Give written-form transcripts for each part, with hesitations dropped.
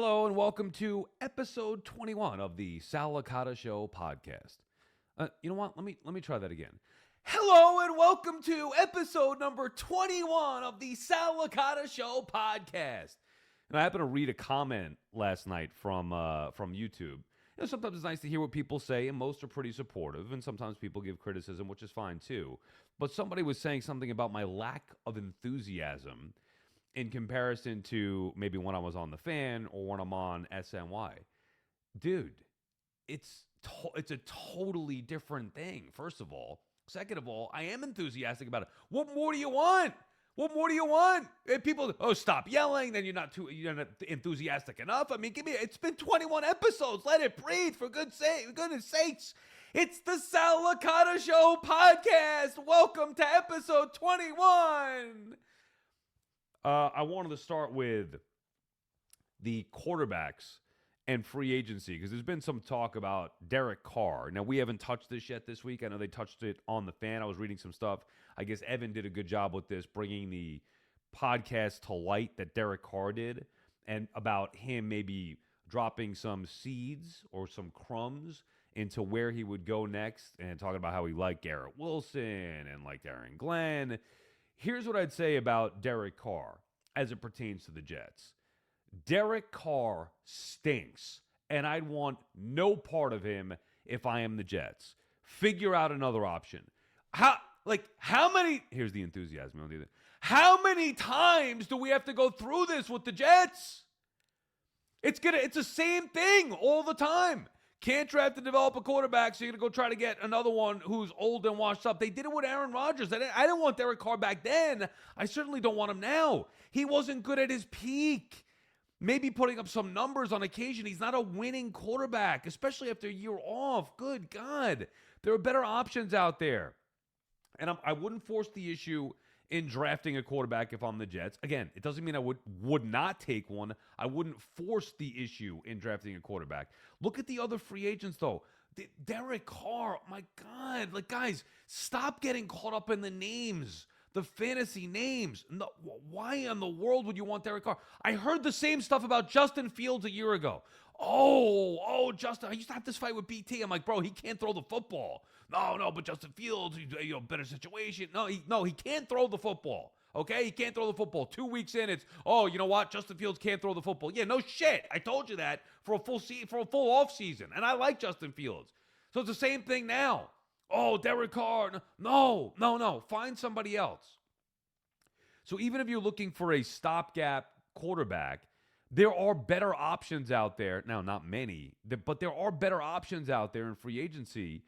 Hello and welcome to episode 21 of the Sal Licata Show podcast. You know what? Let me try that again. Hello and welcome to episode number 21 of the Sal Licata Show podcast. And I happened to read a comment last night from YouTube. Sometimes it's nice to hear what people say, and most are pretty supportive, and sometimes people give criticism, which is fine too. But somebody was saying something about my lack of enthusiasm in comparison to maybe when I was on the fan or when I'm on SNY. Dude, it's a totally different thing, first of all. Second of all, I am enthusiastic about it. What more do you want? What more do you want? And people, stop yelling, then you're not enthusiastic enough. I mean, it's been 21 episodes. Let it breathe, for goodness sakes. It's the Sal Licata Show podcast. Welcome to episode 21. I wanted to start with the quarterbacks and free agency because there's been some talk about Derek Carr. Now, we haven't touched this yet this week. I know they touched it on the fan. I was reading some stuff. I guess Evan did a good job with this, bringing the podcast to light that Derek Carr did and about him maybe dropping some seeds or some crumbs into where he would go next and talking about how he liked Garrett Wilson and liked Aaron Glenn. Here's what I'd say about Derek Carr as it pertains to the Jets. Derek Carr stinks, and I'd want no part of him if I am the Jets. Figure out another option. How many, here's the enthusiasm, I'll do that. How many times do we have to go through this with the Jets? It's the same thing all the time. Can't draft and develop a quarterback, so you're going to go try to get another one who's old and washed up. They did it with Aaron Rodgers. I didn't want Derek Carr back then. I certainly don't want him now. He wasn't good at his peak. Maybe putting up some numbers on occasion. He's not a winning quarterback, especially after a year off. Good God. There are better options out there. And I wouldn't force the issue in drafting a quarterback if I'm the Jets. Again, it doesn't mean I would not take one. I wouldn't force the issue in drafting a quarterback. Look at the other free agents, though. Derek Carr, my God. Guys, stop getting caught up in the names, the fantasy names. No, why in the world would you want Derek Carr? I heard the same stuff about Justin Fields a year ago. Justin, I used to have this fight with BT. I'm like, bro, he can't throw the football. No, but Justin Fields, better situation. No, he can't throw the football. Okay, he can't throw the football. 2 weeks in, it's, you know what? Justin Fields can't throw the football. Yeah, no shit. I told you that for a full off season, and I like Justin Fields. So it's the same thing now. Derek Carr. No. Find somebody else. So even if you're looking for a stopgap quarterback, there are better options out there. Now, not many, but there are better options out there in free agency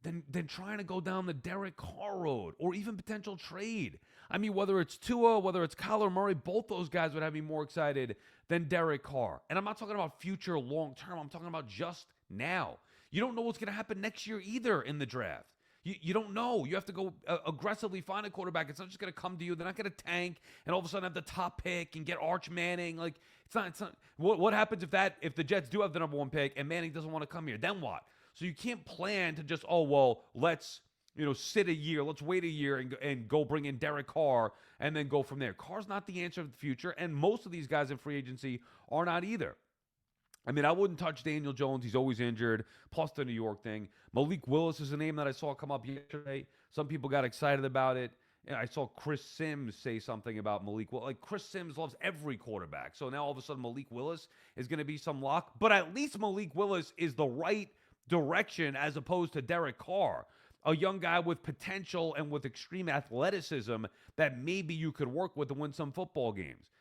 than trying to go down the Derek Carr road or even potential trade. I mean, whether it's Tua, whether it's Kyler Murray, both those guys would have me more excited than Derek Carr. And I'm not talking about future long term. I'm talking about just now. You don't know what's going to happen next year either in the draft. You don't know. You have to go aggressively find a quarterback. It's not just going to come to you. They're not going to tank and all of a sudden have the top pick and get Arch Manning. It's not. What happens if the Jets do have the number one pick and Manning doesn't want to come here? Then what? So you can't plan to just, let's sit a year. Let's wait a year and go bring in Derek Carr and then go from there. Carr's not the answer of the future, and most of these guys in free agency are not either. I mean, I wouldn't touch Daniel Jones. He's always injured, plus the New York thing. Malik Willis is a name that I saw come up yesterday. Some people got excited about it. And I saw Chris Sims say something about Malik Willis. Chris Sims loves every quarterback. So now all of a sudden Malik Willis is going to be some lock. But at least Malik Willis is the right direction as opposed to Derek Carr, a young guy with potential and with extreme athleticism that maybe you could work with to win some football games.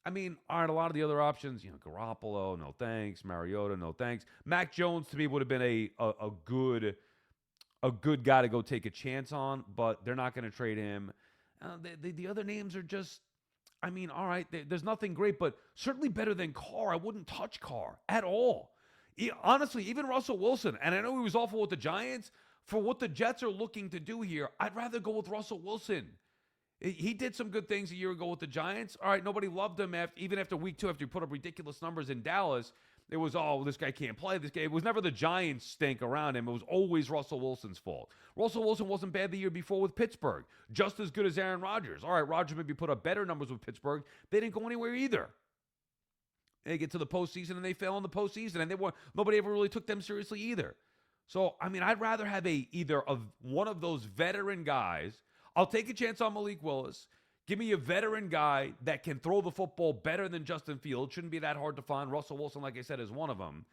I mean, all right, a lot of the other options, Garoppolo, no thanks. Mariota, no thanks. Mac Jones, to me, would have been a good guy to go take a chance on, but they're not going to trade him. The other names are just, I mean, all right, there's nothing great, but certainly better than Carr. I wouldn't touch Carr at all. Honestly, even Russell Wilson, and I know he was awful with the Giants, for what the Jets are looking to do here, I'd rather go with Russell Wilson. He did some good things a year ago with the Giants. All right, nobody loved him even after week 2, after he put up ridiculous numbers in Dallas. It was, this guy can't play. It was never the Giants stink around him. It was always Russell Wilson's fault. Russell Wilson wasn't bad the year before with Pittsburgh. Just as good as Aaron Rodgers. All right, Rodgers maybe put up better numbers with Pittsburgh. They didn't go anywhere either. They get to the postseason and they fail in the postseason, and nobody ever really took them seriously either. So, I mean, I'd rather have one of those veteran guys. I'll take a chance on Malik Willis. Give me a veteran guy that can throw the football better than Justin Fields. Shouldn't be that hard to find. Russell Wilson, like I said, is one of them.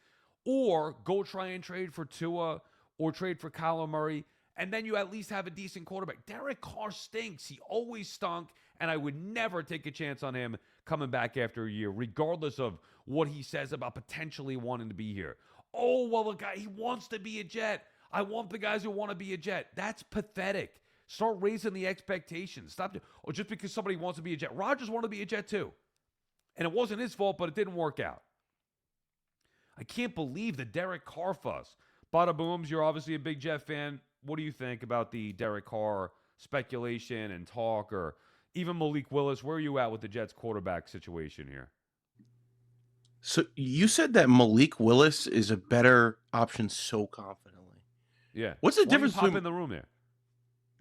Or go try and trade for Tua or trade for Kyler Murray, and then you at least have a decent quarterback. Derek Carr stinks. He always stunk, and I would never take a chance on him coming back after a year, regardless of what he says about potentially wanting to be here. Oh, well, the guy, he wants to be a Jet. I want the guys who want to be a Jet. That's pathetic. Start raising the expectations. Stop. Or just because somebody wants to be a Jet. Rodgers wanted to be a Jet too. And it wasn't his fault, but it didn't work out. I can't believe the Derek Carr fuss. Badabooms, you're obviously a big Jet fan. What do you think about the Derek Carr speculation and talk, or even Malik Willis? Where are you at with the Jets quarterback situation here? So you said that Malik Willis is a better option so confidently. Yeah. What's the difference? Pop in the room there.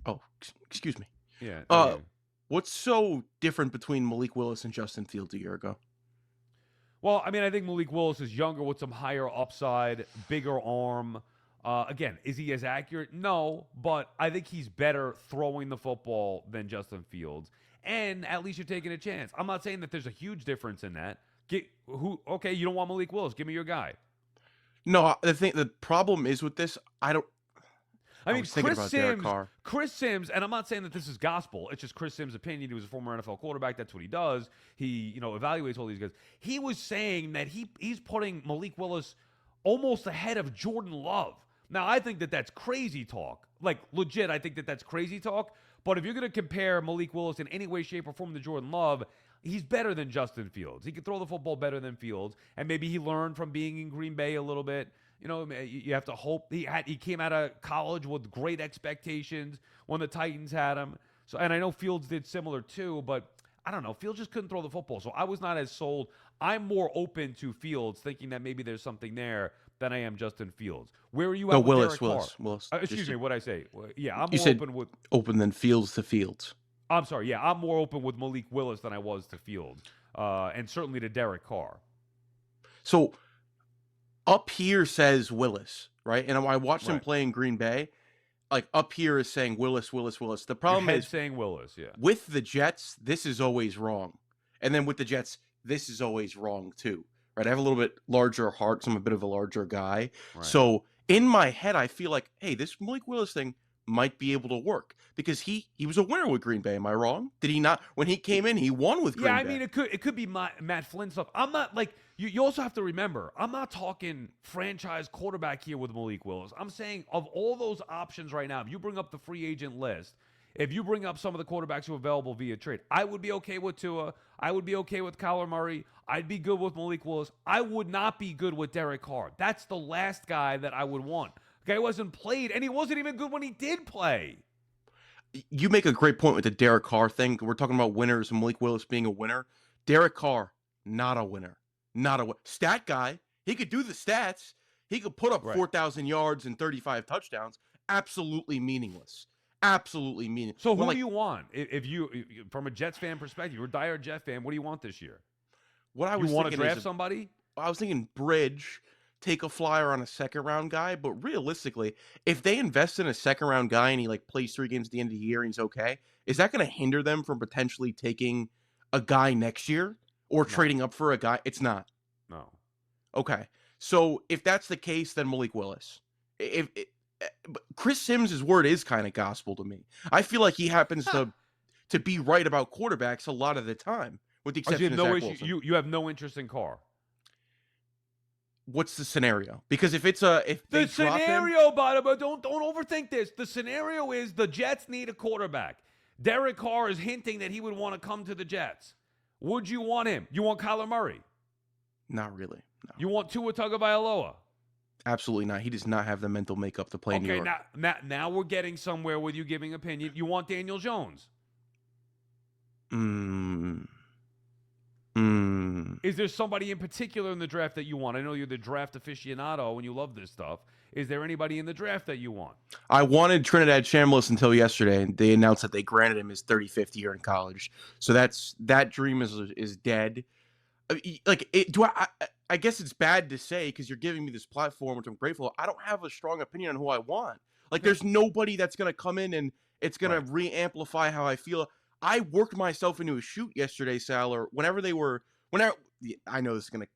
Oh, excuse me. Yeah. What's so different between Malik Willis and Justin Fields a year ago? Well, I mean, I think Malik Willis is younger with some higher upside, bigger arm. Again, is he as accurate? No, but I think he's better throwing the football than Justin Fields. And at least you're taking a chance. I'm not saying that there's a huge difference in that. Okay, you don't want Malik Willis. Give me your guy. No, the problem is with this, I mean, Chris Sims, and I'm not saying that this is gospel. It's just Chris Sims' opinion. He was a former NFL quarterback. That's what he does. He, evaluates all these guys. He was saying that he's putting Malik Willis almost ahead of Jordan Love. Now, I think that that's crazy talk. Like, legit, I think that that's crazy talk. But if you're going to compare Malik Willis in any way, shape, or form to Jordan Love, he's better than Justin Fields. He can throw the football better than Fields. And maybe he learned from being in Green Bay a little bit. You have to hope. He came out of college with great expectations when the Titans had him. So, and I know Fields did similar too, but I don't know. Fields just couldn't throw the football. So I was not as sold. I'm more open to Fields, thinking that maybe there's something there than I am Justin Fields. Where are you at with Derek Carr? Willis. Excuse me, what'd I say? Yeah, I'm more open than Fields to Fields. I'm sorry. Yeah, I'm more open with Malik Willis than I was to Fields, and certainly to Derek Carr. So up here says Willis, right? And I watched him play in Green Bay. Like up here is saying Willis. The problem is saying Willis. Yeah. With the Jets, this is always wrong, and then with the Jets, this is always wrong too. Right? I have a little bit larger heart, so I'm a bit of a larger guy. Right. So in my head, I feel like, hey, this Malik Willis thing might be able to work because he was a winner with Green Bay. Am I wrong? Did he not? When he came in, he won with Green Bay. Yeah, I mean, it could be Matt Flynn stuff. I'm not like you also have to remember, I'm not talking franchise quarterback here with Malik Willis. I'm saying of all those options right now, if you bring up the free agent list, if you bring up some of the quarterbacks who are available via trade, I would be okay with Tua. I would be okay with Kyler Murray. I'd be good with Malik Willis. I would not be good with Derek Carr. That's the last guy that I would want. The guy wasn't played, and he wasn't even good when he did play. You make a great point with the Derek Carr thing. We're talking about winners and Malik Willis being a winner. Derek Carr, not a winner. Stat guy. He could do the stats. He could put up 4,000 yards and 35 touchdowns. Absolutely meaningless. Absolutely meaningless. So who do you want? If you, from a Jets fan perspective, you're a dire Jet fan, what do you want this year? You want to draft somebody? I was thinking bridge, take a flyer on a second-round guy. But realistically, if they invest in a second-round guy and he plays 3 games at the end of the year and he's okay, is that going to hinder them from potentially taking a guy next year or trading up for a guy? It's not. No. Okay. So if that's the case, then Malik Willis. Chris Sims' word is kind of gospel to me. I feel like he happens to be right about quarterbacks a lot of the time, with the exception of Zach Wilson. You have no interest in Carr. What's the scenario? Because don't overthink this. The scenario is the Jets need a quarterback. Derek Carr is hinting that he would want to come to the Jets. Would you want him? You want Kyler Murray? Not really. No. You want Tua Tagovailoa? Absolutely not. He does not have the mental makeup to play in New York. Okay, now we're getting somewhere with you giving opinion. You want Daniel Jones? Is there somebody in particular in the draft that you want? I know you're the draft aficionado and you love this stuff. Is there anybody in the draft that you want? I wanted Trinidad Chambliss until yesterday, and they announced that they granted him his 35th year in college. So that dream is dead. I guess it's bad to say because you're giving me this platform, which I'm grateful. I don't have a strong opinion on who I want. Like, Yeah. there's nobody that's gonna come in and it's gonna Right. re-amplify how I feel. I worked myself into a shoot yesterday, Sal, or whenever I know this is gonna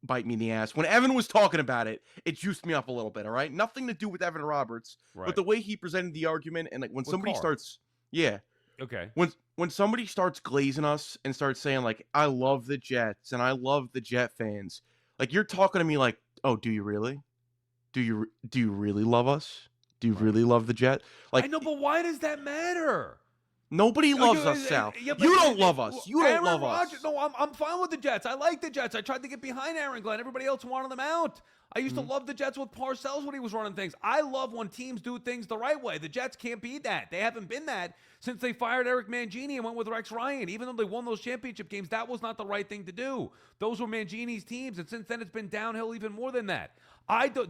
bite me in the ass. When Evan was talking about it, it juiced me up a little bit. All right, nothing to do with Evan Roberts, but Right. the way he presented the argument and like when With somebody Carr. starts, yeah, Okay. when somebody starts glazing us and starts saying like I love the Jets and I love the Jet fans, like you're talking to me like, oh, do you really? Do you really love us? Do you Right. really love the Jet? I Like know, but why does that matter? nobody loves us, Sal. Yeah, but You don't love us. You don't Aaron love Rodgers. us. No, I'm fine with the Jets. I like the Jets. I tried to get behind Aaron Glenn. Everybody else wanted them out. I used to Mhm. love the Jets with Parcells when he was running things. I love when teams do things the right way. The Jets can't be that. They haven't been that since they fired Eric Mangini and went with Rex Ryan. Even though they won those championship games, that was not the right thing to do. Those were Mangini's teams, and since then it's been downhill even more than that.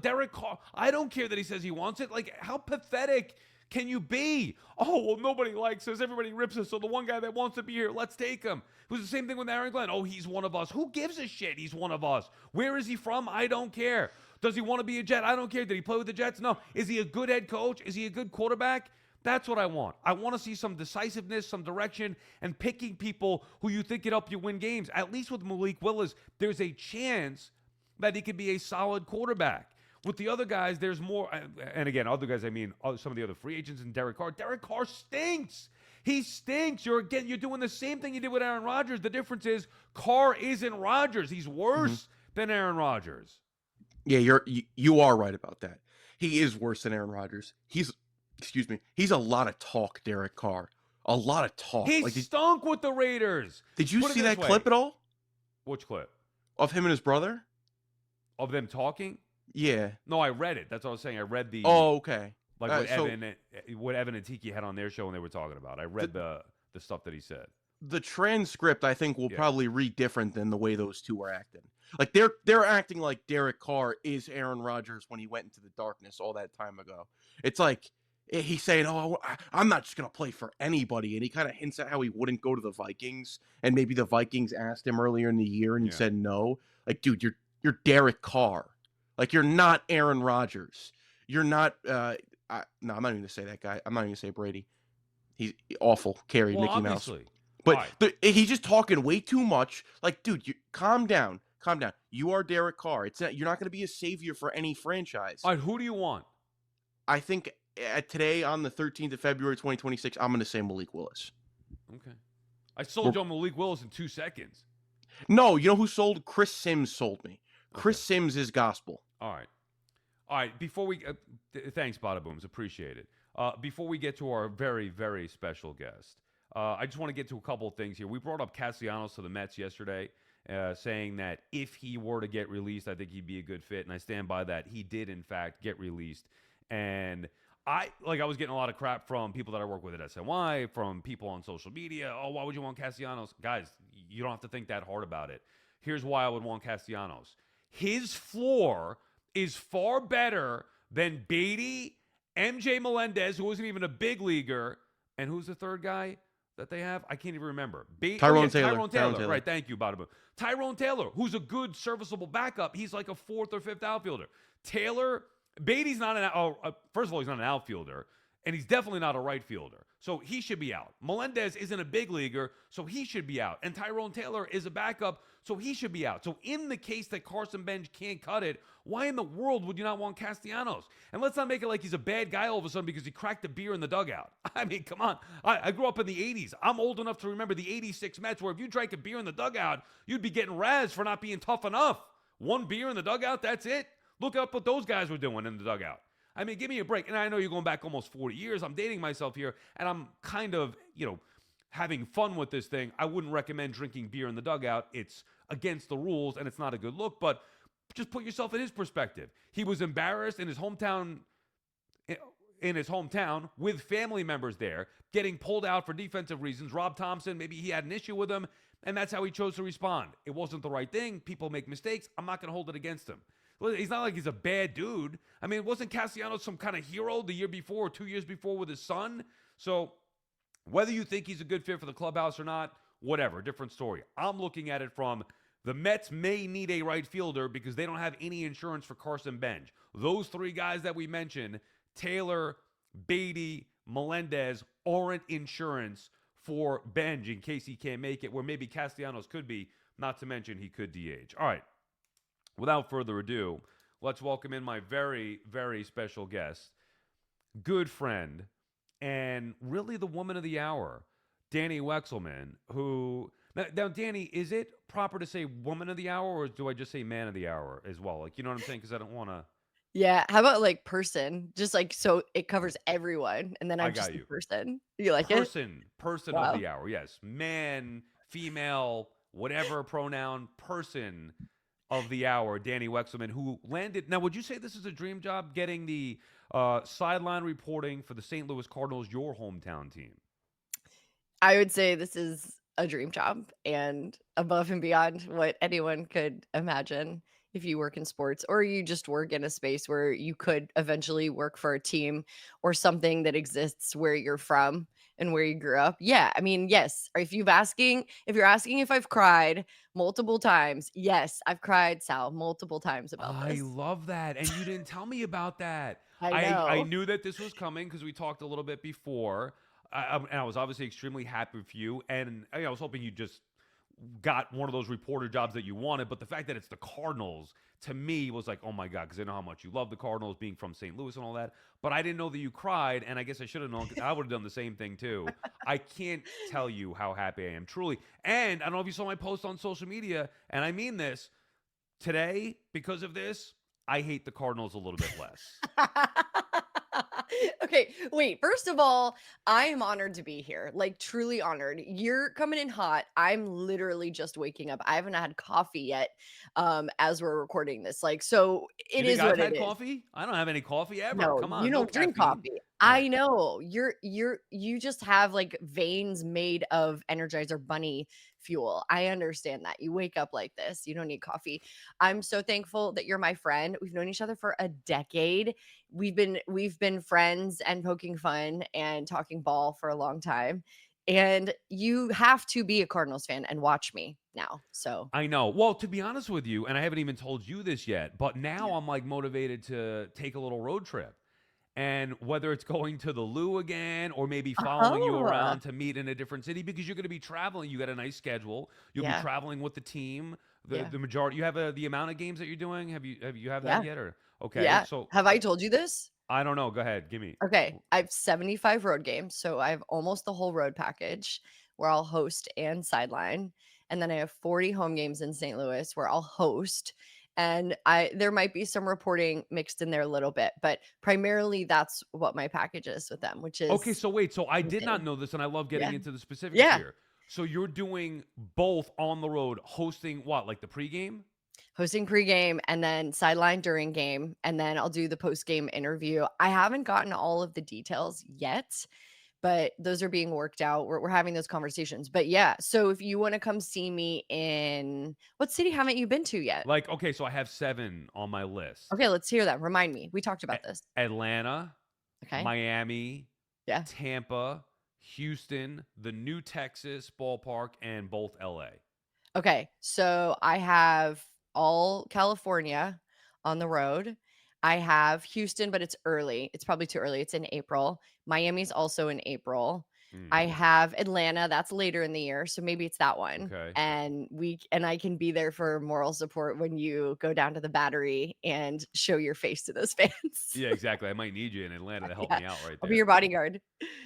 Derek Carr, I don't care that he says he wants it. Like, how pathetic can you be? Oh, well, nobody likes us. Everybody rips us. So the one guy that wants to be here, let's take him. It was the same thing with Aaron Glenn. Oh, he's one of us. Who gives a shit? He's one of us. Where is he from? I don't care. Does he want to be a Jet? I don't care. Did he play with the Jets? No. Is he a good head coach? Is he a good quarterback? That's what I want. I want to see some decisiveness, some direction, and picking people who you think can help you win games. At least with Malik Willis, there's a chance that he could be a solid quarterback. With the other guys, there's more. And again, other guys, I mean, some of the other free agents and Derek Carr. Derek Carr stinks. He stinks. You're doing the same thing you did with Aaron Rodgers. The difference is Carr isn't Rodgers. He's worse than Aaron Rodgers. Yeah, you are right about that. He is worse than Aaron Rodgers. He's a lot of talk, Derek Carr. A lot of talk. He Like, stunk with the Raiders. did you Put it see this that way. clip at all Which clip? of him and his brother? Of them talking? Yeah. No, I read it. That's what I was saying. I read the Oh, okay. like So what Evan and Tiki had on their show when they were talking about. I read the stuff that he said. the transcript, I think, will Yeah. probably read different than the way those two are acting. Like they're acting like Derek Carr is Aaron Rodgers when he went into the darkness all that time ago. It's like he's saying, "Oh, I'm not just gonna play for anybody," and he kind of hints at how he wouldn't go to the Vikings, and maybe the Vikings asked him earlier in the year, and he Yeah. said no. Like, dude, you're Derek Carr. Like, you're not Aaron Rodgers. You're not. No, I'm not even gonna say that guy. I'm not even gonna say Brady. He's awful. Carried Well, Mickey Mouse. obviously. But Right. he's just talking way too much. Like, dude, calm down. Calm down. You are Derek Carr. You're not going to be a savior for any franchise. All right, who do you want? I think today, on the 13th of February, 2026, I'm going to say Malik Willis. Okay. I sold you on Malik Willis in 2 seconds. No, you know who sold? Chris Sims sold me. Chris Sims is gospel. All right. Before we thanks, Badabooms. Appreciate it. Before we get to our very, very special guest, I just want to get to a couple of things here. We brought up Castellanos to the Mets yesterday, saying that if he were to get released, I think he'd be a good fit, and I stand by that. He did, in fact, get released, and I was getting a lot of crap from people that I work with at SNY, from people on social media. Oh, why would you want Castellanos? Guys, you don't have to think that hard about it. Here's why I would want Castellanos. His floor is far better than Beatty, MJ Melendez, who wasn't even a big leaguer, and who's the third guy that they have? I can't even remember. Tyrone Taylor. Tyrone Taylor. Right, thank you, Badaboo. Tyrone Taylor, who's a good, serviceable backup. He's like a fourth or fifth outfielder. Beatty's not first of all, he's not an outfielder, and he's definitely not a right fielder. So he should be out. Melendez isn't a big leaguer, so he should be out. And Tyrone Taylor is a backup, so he should be out. So in the case that Carson Bench can't cut it, why in the world would you not want Castellanos? And let's not make it like he's a bad guy all of a sudden because he cracked a beer in the dugout. I mean, come on. I grew up in the 80s. I'm old enough to remember the 86 Mets where if you drank a beer in the dugout, you'd be getting razzed for not being tough enough. One beer in the dugout, that's it. Look up what those guys were doing in the dugout. I mean, give me a break. And I know you're going back almost 40 years. I'm dating myself here, and I'm kind of, having fun with this thing. I wouldn't recommend drinking beer in the dugout. It's against the rules, and it's not a good look, but just put yourself in his perspective. He was embarrassed in his hometown with family members there, getting pulled out for defensive reasons. Rob Thompson, maybe he had an issue with him, and that's how he chose to respond. It wasn't the right thing. People make mistakes. I'm not going to hold it against him. He's not like he's a bad dude. I mean, wasn't Castellanos some kind of hero the year before or 2 years before with his son? So whether you think he's a good fit for the clubhouse or not, whatever, different story. I'm looking at it from The Mets may need a right fielder because they don't have any insurance for Carson Bench. Those three guys that we mentioned, Taylor, Beatty, Melendez, aren't insurance for Benj in case he can't make it, where maybe Castellanos could be, not to mention he could DH. All right, without further ado, let's welcome in my very, very special guest, good friend, and really the woman of the hour, Dani Wexelman, who... Now, Danny, is it proper to say woman of the hour, or do I just say man of the hour as well? Like, you know what I'm saying? Because I don't want to... Yeah, how about, like, person? Just, like, so it covers everyone, and then I I'm just got a you. person. You like it? Person of Wow. the hour. Yes. Man, female, whatever pronoun, person of the hour, Dani Wexleman, who landed. Now, would you say this is a dream job, getting the sideline reporting for the St. Louis Cardinals, your hometown team? I would say this is a dream job and above and beyond what anyone could imagine if you work in sports or you just work in a space where you could eventually work for a team or something that exists where you're from and where you grew up. Yeah, I mean, yes. If you're asking if I've cried multiple times, yes, I've cried, Sal, multiple times about I this. love that. And you didn't tell me about that. I I know. knew that this was coming because we talked a little bit before. And I was obviously extremely happy for you. And I was hoping you just got one of those reporter jobs that you wanted. But the fact that it's the Cardinals, to me, was like, oh my God, because I know how much you love the Cardinals, being from St. Louis and all that. But I didn't know that you cried. And I guess I should have known. I would have done the same thing too. I can't tell you how happy I am, truly. And I don't know if you saw my post on social media, and I mean this. Today, because of this, I hate the Cardinals a little bit less. Okay, wait. First of all, I am honored to be here. Like truly honored. You're coming in hot. I'm literally just waking up. I haven't had coffee yet as we're recording this. Like so You it think is I've what it had is. coffee? I don't have any coffee ever. No, Come you on, no don't drink caffeine. coffee. Right. I know. You just have like veins made of Energizer Bunny fuel. I understand that. You wake up like this. You don't need coffee. I'm so thankful that you're my friend. We've known each other for a decade. We've been friends and poking fun and talking ball for a long time. And you have to be a Cardinals fan and watch me now. So, I know. Well, to be honest with you, and I haven't even told you this yet, but now yeah. I'm like motivated to take a little road trip. And whether it's going to the Lou again or maybe following you Oh, around to meet in a different city, because you're going to be traveling. You got a nice schedule. You'll be yeah. traveling with the team. The Yeah. the majority. You have the amount of games that you're doing. Have that Yeah. yet, or okay? Yeah. So Have I told you this? I don't know. Go ahead. Give me. Okay, I have 75 road games, so I have almost the whole road package where I'll host and sideline. And then I have 40 home games in St. Louis where I'll host. And I there might be some reporting mixed in there a little bit, but primarily that's what my package is with them, which Okay, is so wait. So I did not insane. know this, and I love getting Yeah. into the specifics Yeah. here. So you're doing both on the road, hosting what, like the pregame? Hosting pregame and then sideline during game, and then I'll do the post-game interview. I haven't gotten all of the details yet, but those are being worked out. We're having those conversations. But yeah, so if you want to come see me in what city haven't you been to yet? Like, okay, so I have 7 on my list: Okay, let's hear that. Remind me. We talked A- about this. Atlanta, Okay. Miami, Yeah. Tampa, Houston, the new Texas ballpark, and both LA. Okay. So I have all California on the road. I have Houston, but it's early. It's probably too early. It's in April. Miami's also in April. I Hmm. have Atlanta. That's later in the year, so maybe it's that one. Okay. And I can be there for moral support when you go down to the Battery and show your face to those fans. Yeah, exactly. I might need you in Atlanta to help Yeah, me out right I'll be there. your bodyguard.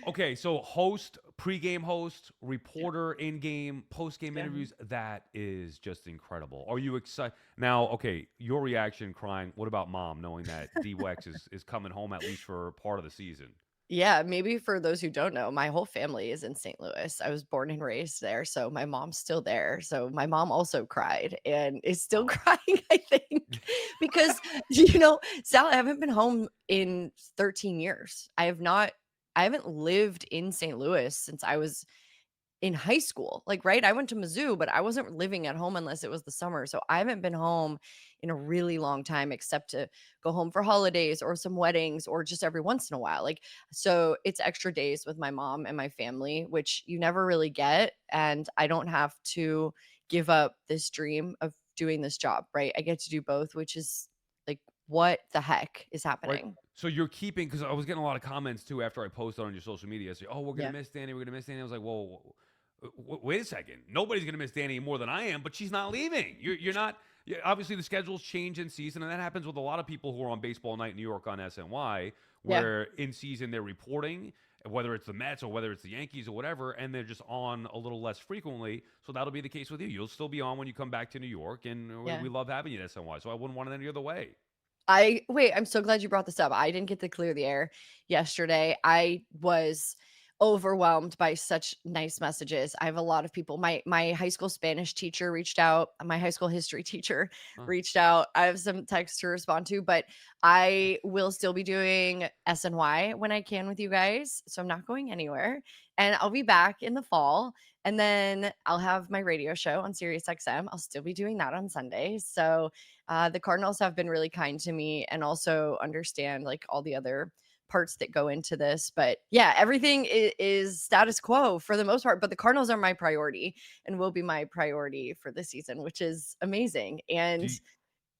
Okay, so host, pregame host, reporter, in-game, post-game Yeah. interviews. That is just incredible. Are you excited? Now, okay, your reaction crying. What about mom, knowing that D-Wex is coming home at least for part of the season? Yeah, maybe for those who don't know, my whole family is in St. Louis. I was born and raised there, so my mom's still there. So my mom also cried and is still Wow. crying, I think, because Sal, I haven't been home in 13 years. I haven't lived in St. Louis since I was in high school. Like, right? I went to Mizzou, but I wasn't living at home unless it was the summer. So I haven't been home in a really long time except to go home for holidays or some weddings or just every once in a while. Like, so it's extra days with my mom and my family, which you never really get. And I don't have to give up this dream of doing this job, right? I get to do both, which is like, what the heck is Right. happening? So you're keeping, because I was getting a lot of comments too after I posted on your social media. Say, "Oh, we're gonna Yeah. miss Danny. We're gonna miss Danny." I was like, "Whoa, wait a second. Nobody's gonna miss Danny more than I am, but she's not leaving. You're not. Obviously, the schedules change in season, and that happens with a lot of people who are on Baseball Night in New York on SNY, Yeah. where in season they're reporting, whether it's the Mets or whether it's the Yankees or whatever, and they're just on a little less frequently. So that'll be the case with you. You'll still be on when you come back to New York, and we Yeah. we love having you at SNY. So I wouldn't want it any other way. I'm so glad you brought this up. I didn't get to clear the air yesterday. I was overwhelmed by such nice messages. I have a lot of people. My high school Spanish teacher reached out. My high school history teacher Huh. reached out. I have some texts to respond to, but I will still be doing SNY when I can with you guys. So I'm not going anywhere. And I'll be back in the fall. And then I'll have my radio show on Sirius XM. I'll still be doing that on Sundays. So the Cardinals have been really kind to me and also understand like all the other parts that go into this. But yeah, everything is status quo for the most part. But the Cardinals are my priority and will be my priority for the season, which is amazing. Do And you,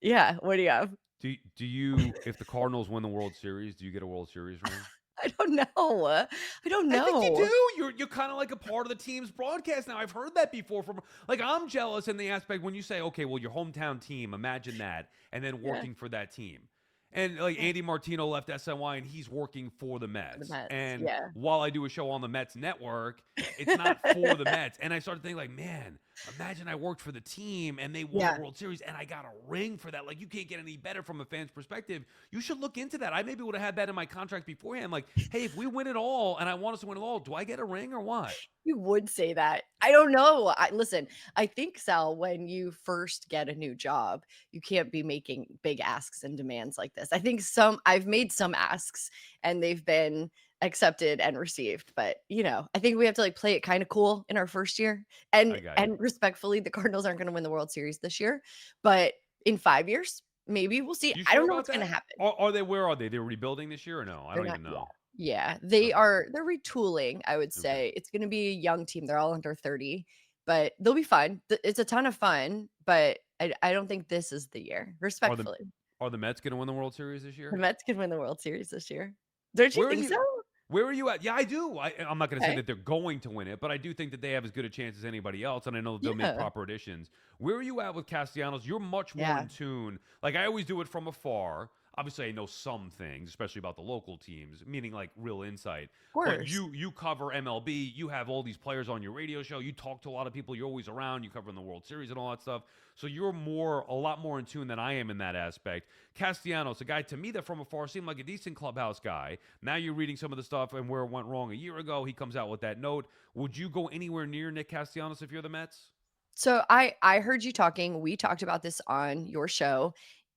yeah, what do you have? do you, if the Cardinals win the World Series, do you get a World Series ring? I don't know. I don't I think you know. do. You're kind of like a part of the team's broadcast now. I've heard that before from, like, I'm jealous in the aspect when you say, okay, well, your hometown team, imagine that, and then Yeah, working for that team. And like yeah. Andy Martino left SNY and he's working for the For the Mets. Mets. And Yeah. while I do a show on the Mets network, it's not for the Mets. And I started thinking, like, man, imagine I worked for the team and they won a Yeah. World Series and I got a ring for that. Like, you can't get any better from a fan's perspective. You should look into that. I maybe would have had that in my contract beforehand. Like, hey, if we win it all and I want us to win it all, do I get a ring or what? You would say that. I don't know. Listen, I think, Sal, when you first get a new job, you can't be making big asks and demands like this. I think I've made some asks and they've been accepted and received, but I think we have to like play it kind of cool in our first year. I And got you. and respectfully, the Cardinals aren't going to win the World Series this year, but in 5 years, maybe we'll see. You I sure don't know about what's going to that? happen. Are they, where are they? They're rebuilding this year or no? I They're don't not even yet. know. Yeah, Okay. they're retooling, I would Okay. say. It's gonna be a young team. They're all under 30, but they'll be fun. It's a ton of fun, but I don't think this is the year, Are the respectfully. are the Mets going to win the World Series this The year? Mets could win the World Series this year. Don't you Where are think so? you? Where are you at? Yeah, I do. I'm not going to say Okay. that they're going to win it, but I do think that they have as good a chance as anybody else, and I know that they'll make Yeah. proper additions. Where are you at with Castellanos? You're much more Yeah, in tune. Like, I always do it from afar. Obviously, I know some things, especially about the local teams, meaning like real insight. of But course. you cover MLB. You have all these players on your radio show. You talk to a lot of people. You're always around. You cover in the World Series and all that stuff. So you're a lot more in tune than I am in that aspect. Castellanos, a guy to me that from afar seemed like a decent clubhouse guy. Now you're reading some of the stuff and where it went wrong a year ago. He comes out with that note. Would you go anywhere near Nick Castellanos if you're the Mets? So I heard you talking. We talked about this on your show.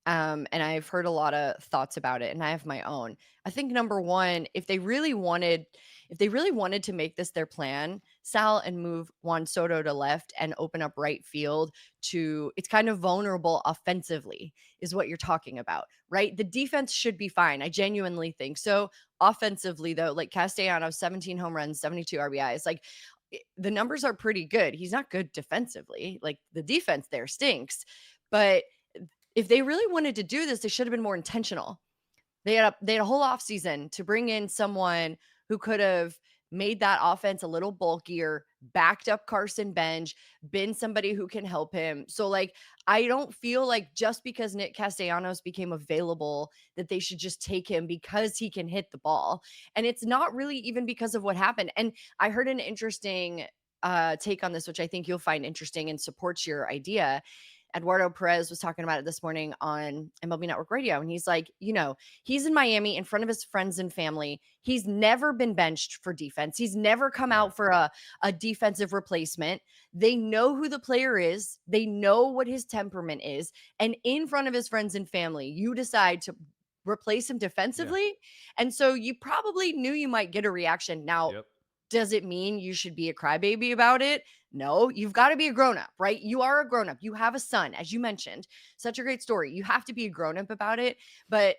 And I've heard a lot of thoughts about it, and I have my own. I think number one, if they really wanted to make this their plan, Sal, and move Juan Soto to left and open up right field to it's kind of vulnerable offensively, is what you're talking about, right? The defense should be fine. I genuinely think so. Offensively, though, like Castellanos, 17 home runs, 72 RBIs, like the numbers are pretty good. He's not good defensively. Like the defense there stinks. But if they really wanted to do this, they should have been more intentional. They had a whole offseason to bring in someone who could have made that offense a little bulkier, backed up Carson Bench, been somebody who can help him. So like I don't feel like just because Nick Castellanos became available that they should just take him because he can hit the ball. And it's not really even because of what happened. And I heard an interesting take on this, which I think you'll find interesting and supports your idea. Eduardo Perez was talking about it this morning on MLB Network Radio. And he's like, he's in Miami in front of his friends and family. He's never been benched for defense. He's never come Right. out for a defensive replacement. They know who the player is, they know what his temperament is. And in front of his friends and family, you decide to replace him Yeah. defensively. And so you probably knew you might get a reaction. Now, Yep. Does it mean you should be a crybaby about it? No, you've got to be a grown up, right? You are a grown up. You have a son, as you mentioned. Such a great story. You have to be a grown up about it. But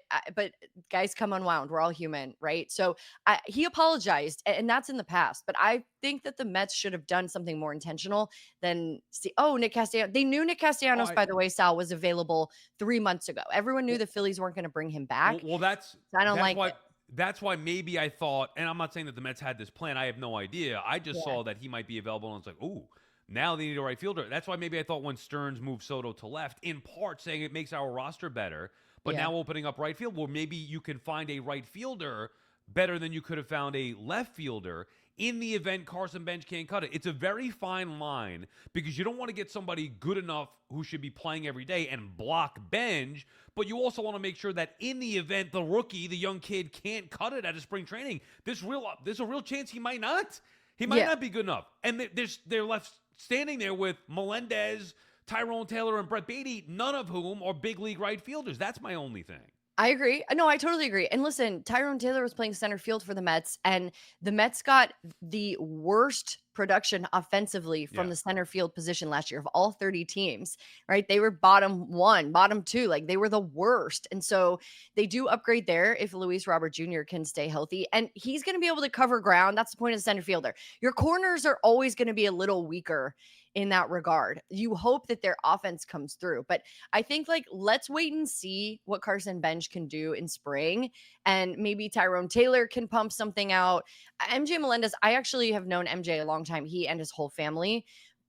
guys come unwound. We're all human, right? So he apologized, and that's in the past. But I think that the Mets should have done something more intentional than see. Oh, Nick Castellanos. They knew Nick Oh, Castellanos, by the way, Sal, was available 3 months ago. Everyone knew well, the Phillies weren't going to bring him back. well, So I don't that's like why it. that's why maybe I thought, and I'm not saying that the Mets had this plan. I have no idea. I just Yeah. saw that he might be available, and it's like, ooh, now they need a right fielder. That's why maybe I thought when Stearns moved Soto to left, in part saying it makes our roster better, but Yeah. now opening up right field, well, maybe you can find a right fielder better than you could have found a left fielder in the event Carson Bench can't cut it. It's a very fine line because you don't want to get somebody good enough who should be playing every day and block Bench, but you also want to make sure that in the event the rookie, the young kid, can't cut it at a spring training, there's a real chance he might not. He might Yeah. not be good enough. And they're left standing there with Melendez, Tyrone Taylor, and Brett Beatty, none of whom are big league right fielders. That's my only thing. I agree. No, I totally agree. And listen, Tyrone Taylor was playing center field for the Mets, and the Mets got the worst production offensively from Yeah. the center field position last year of all 30 teams, right? They were bottom one, bottom two, like they were the worst. And so they do upgrade there if Luis Robert Jr. can stay healthy, and he's going to be able to cover ground. That's the point of the center fielder. Your corners are always going to be a little weaker in that regard. You hope that their offense comes through, but I think like let's wait and see what Carson Bench can do in spring, and maybe Tyrone Taylor can pump something out. MJ Melendez, I actually have known MJ a long time, he and his whole family.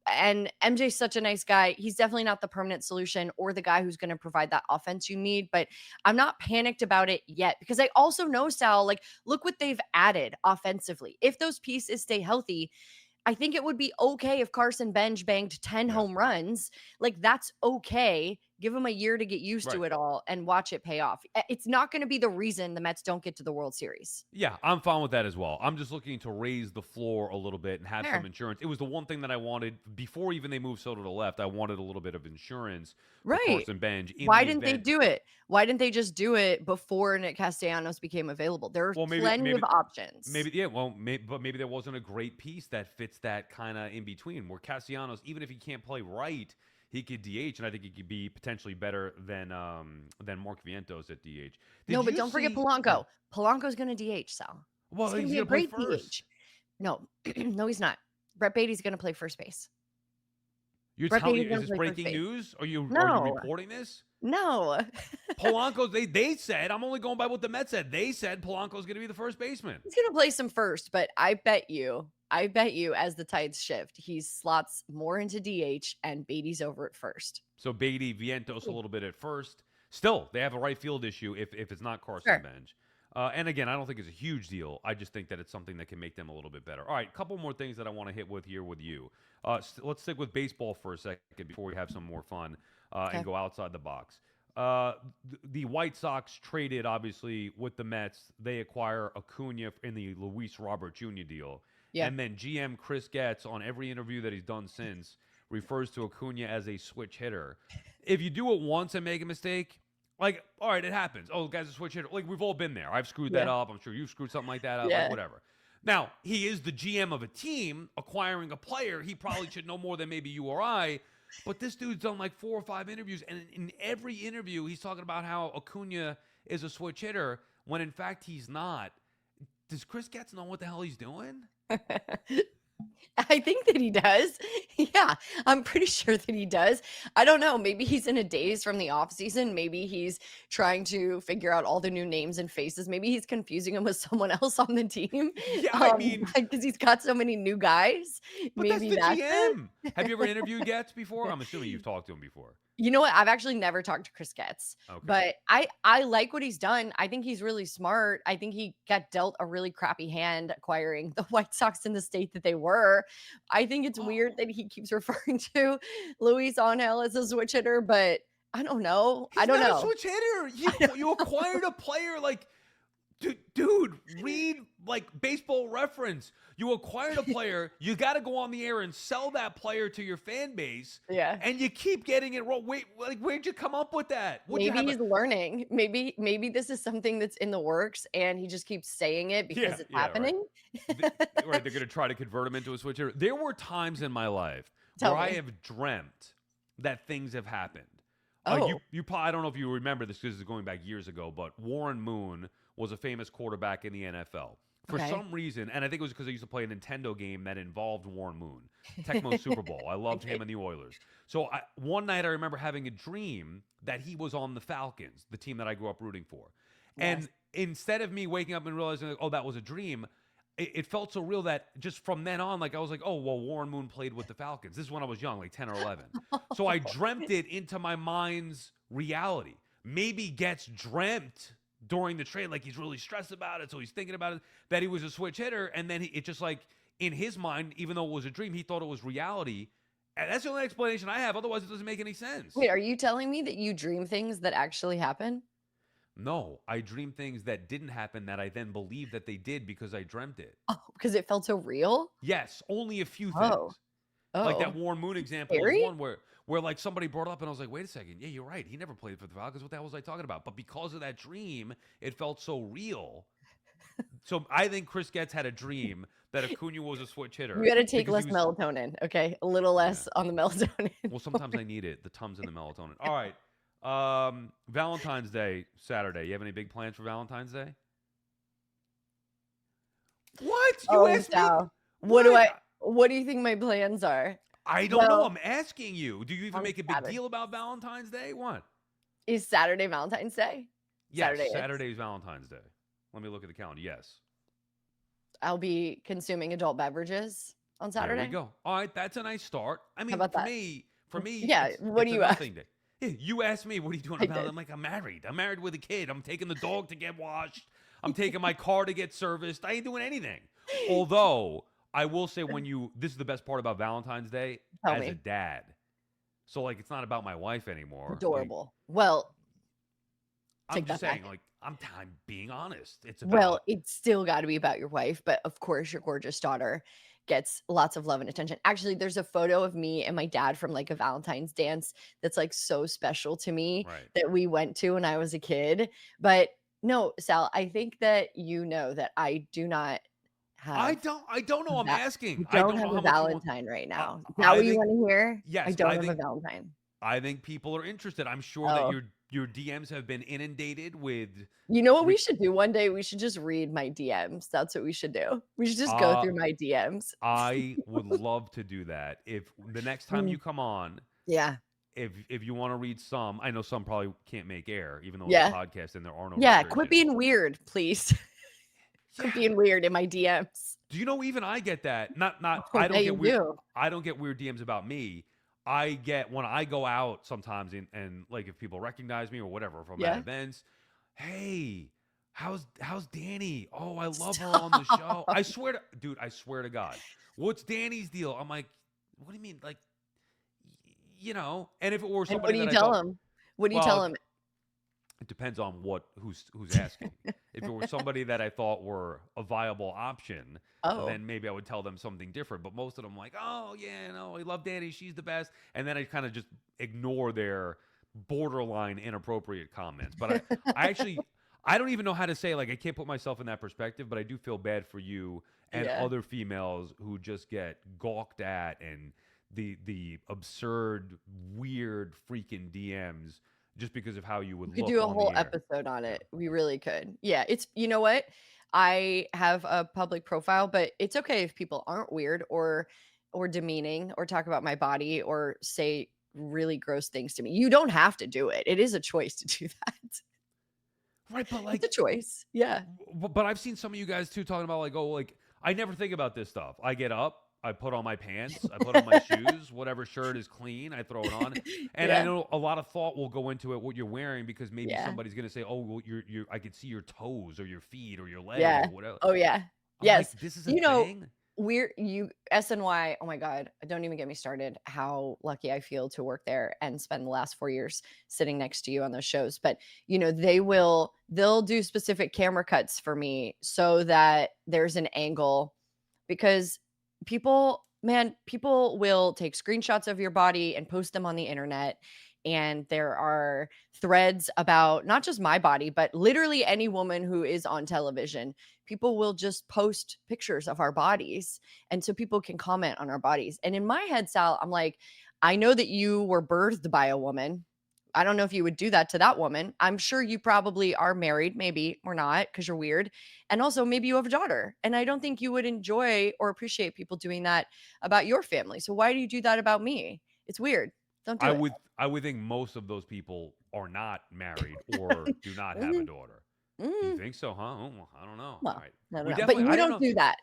And MJ's such a nice guy. He's definitely not the permanent solution or the guy who's going to provide that offense you need, but I'm not panicked about it yet because I also know, Sal, like, look what they've added offensively. If those pieces stay healthy, I think it would be okay if Carson Bench banged 10 Yeah. home runs. Like, that's okay. Give him a year to get used to Right. it all and watch it pay off. It's not going to be the reason the Mets don't get to the World Series. Yeah, I'm fine with that as well. I'm just looking to raise the floor a little bit and have Fair. some insurance. It was the one thing that I wanted before even they moved Soto to left. I wanted a little bit of insurance for Right. Carson Bench. Why didn't they do it? Why didn't they just do it before Nick Castellanos became available? There are Well, plenty of options. but maybe there wasn't a great piece that fits that kind of in between. Where Castellanos, even if he can't play right, he could DH, and I think he could be potentially better than Mark Vientos at DH. No, but don't forget Polanco. Polanco's going to DH, Sal. Well, He's going to he's be a gonna play great first. DH. No, no, he's not. Brett Beatty's going to play first base. You're Brett telling me, Beatty's is gonna this play first breaking base. news? Are you No. reporting this? No. Polanco, they said, I'm only going by what the Mets said. They said Polanco's going to be the first baseman. He's going to play some first, but I bet you as the tides shift, he slots more into DH and Beatty's over at first. So Beatty, Vientos a little bit at first. Still, they have a right field issue if it's not Carson Sure. Bench. And again, I don't think it's a huge deal. I just think that it's something that can make them a little bit better. All right, a couple more things that I want to hit with here with you. Let's stick with baseball for a second before we have some more fun and go outside the box. The White Sox traded, obviously, with the Mets. They acquire Acuna in the Luis Robert Jr. deal. Yeah. And then GM Chris Getz, on every interview that he's done since, refers to Acuna as a switch hitter. If you do it once and make a mistake, like, all right, it happens. Oh, the guy's a switch hitter. Like, we've all been there. I've screwed that up. I'm sure you've screwed something like that up. Yeah. Like, whatever. Now, he is the GM of a team acquiring a player. He probably should know more than maybe you or I. But this dude's done like 4 or 5 interviews, and in every interview, he's talking about how Acuna is a switch hitter when, in fact, he's not. Does Chris Getz know what the hell he's doing? I think that he does. Yeah, I'm pretty sure that he does. I don't know. Maybe he's in a daze from the off season. Maybe he's trying to figure out all the new names and faces. Maybe he's confusing him with someone else on the team. Yeah, I mean, because he's got so many new guys. but Maybe that's the it. GM. Have you ever interviewed Getz before? I'm assuming you've talked to him before. You know what? I've actually never talked to Chris Getz, Okay. but I like what he's done. I think he's really smart. I think he got dealt a really crappy hand acquiring the White Sox in the state that they were. I think it's weird that he keeps referring to Luis Angel as a switch hitter, but I don't know. He's I don't not know. a switch hitter. You acquired a player like, dude, read like Baseball Reference. You acquired a player, you got to go on the air and sell that player to your fan base. Yeah. And you keep getting it wrong. Wait, like, where'd you come up with that? Maybe he's learning. Maybe this is something that's in the works and he just keeps saying it because it's happening. Right. They're going to try to convert him into a switch hitter. There were times in my life Tell where me. I have dreamt that things have happened. Oh. You probably, I don't know if you remember this because this is going back years ago, but Warren Moon was a famous quarterback in the NFL. For some reason, and I think it was because I used to play a Nintendo game that involved Warren Moon, Tecmo Super Bowl. I loved him and the Oilers. So one night I remember having a dream that he was on the Falcons, the team that I grew up rooting for. Yes. And instead of me waking up and realizing, like, oh, that was a dream, it felt so real that just from then on, like I was like, oh, well, Warren Moon played with the Falcons. This is when I was young, like 10 or 11. So I dreamt it into my mind's reality. Maybe gets dreamt during the trade, like he's really stressed about it, so he's thinking about it, that he was a switch hitter, and then it just like, in his mind, even though it was a dream, he thought it was reality. And that's the only explanation I have. Otherwise, it doesn't make any sense. Wait, are you telling me that you dream things that actually happen? No, I dream things that didn't happen that I then believe that they did because I dreamt it. Oh, because it felt so real? Yes, only a few things. Oh. Like that Warren Moon example Scary? is one where like somebody brought up and I was like, wait a second. Yeah, you're right. He never played for the Falcons. What the hell was I talking about? But because of that dream, it felt so real. So I think Chris Getz had a dream that Acuna was a switch hitter. You got to take less melatonin, okay? A little less on the melatonin. Well, sometimes I need it. The Tums and the melatonin. All right. Valentine's Day, Saturday. You have any big plans for Valentine's Day? What? You asked me? What do you think my plans are? I don't know. I'm asking you. Do you even make a big Saturday. deal about Valentine's Day? What? Is Saturday Valentine's Day? Yes, Saturday's Valentine's Day. Let me look at the calendar. Yes. I'll be consuming adult beverages on Saturday. There we go. All right, that's a nice start. I mean, for me, yeah. What do you ask? Yeah, you asked me, what are you doing about it? I'm like, I'm married. I'm married with a kid. I'm taking the dog to get washed. I'm taking my car to get serviced. I ain't doing anything. Although I will say, this is the best part about Valentine's Day as a dad. So like, it's not about my wife anymore. Adorable. Well, I'm just saying, like, I'm being honest. It's about, it's still got to be about your wife, but of course, your gorgeous daughter gets lots of love and attention. Actually, there's a photo of me and my dad from like a Valentine's dance that's like so special to me that we went to when I was a kid. But no, Sal, I think that you know that I do not have. I don't know. I'm asking. I don't have a Valentine right now. Now you want to hear? Yes, I don't have a Valentine. I think people are interested. I'm sure that your DMs have been inundated with. You know what we should do one day? We should just read my DMs. That's what we should do. We should just go through my DMs. I would love to do that. If the next time you come on, if you want to read some, I know some probably can't make air, even though it's a podcast and there are no. Yeah, quit being weird, please. Quit being weird in my DMs. Do you know? Even I get that. Not. I don't get weird. I don't get weird DMs about me. I get when I go out sometimes and like if people recognize me or whatever from at events, hey, how's Danny? Oh, I love her on the show. I swear to God. What's Danny's deal? I'm like, what do you mean? Like, you know, and if it were somebody what do you tell him? What do you tell him? It depends on who's asking. If it were somebody that I thought were a viable option, then maybe I would tell them something different. But most of them like, oh yeah, no, I love Danny, she's the best. And then I kind of just ignore their borderline inappropriate comments. But I don't even know how to say, like, I can't put myself in that perspective, but I do feel bad for you and other females who just get gawked at and the absurd, weird, freaking DMs. Just because of how you would look. We could do a whole episode on it. We really could. Yeah, you know what? I have a public profile, but it's okay if people aren't weird or demeaning or talk about my body or say really gross things to me. You don't have to do it. It is a choice to do that. Right, but like it's a choice. Yeah. But I've seen some of you guys too talking about like, oh, like I never think about this stuff. I get up, I put on my pants, I put on my shoes, whatever shirt is clean, I throw it on. And I know a lot of thought will go into it, what you're wearing, because maybe somebody's going to say, oh, well, I could see your toes or your feet or your legs or whatever. Oh, yeah. Yes. Like, this is a thing? you SNY, oh my God, don't even get me started how lucky I feel to work there and spend the last 4 years sitting next to you on those shows. But they'll do specific camera cuts for me so that there's an angle, because people will take screenshots of your body and post them on the internet. And there are threads about not just my body, but literally any woman who is on television. People will just post pictures of our bodies. And so people can comment on our bodies. And in my head, Sal, I'm like, I know that you were birthed by a woman. I don't know if you would do that to that woman. I'm sure you probably are married, maybe or not, because you're weird. And also, maybe you have a daughter. And I don't think you would enjoy or appreciate people doing that about your family. So why do you do that about me? It's weird. Don't do I it. would I would think most of those people are not married or do not have a Mm, daughter. You mm. think so, huh? Oh, I don't know. All Well, right. I don't We know. But definitely you I don't don't know. do that.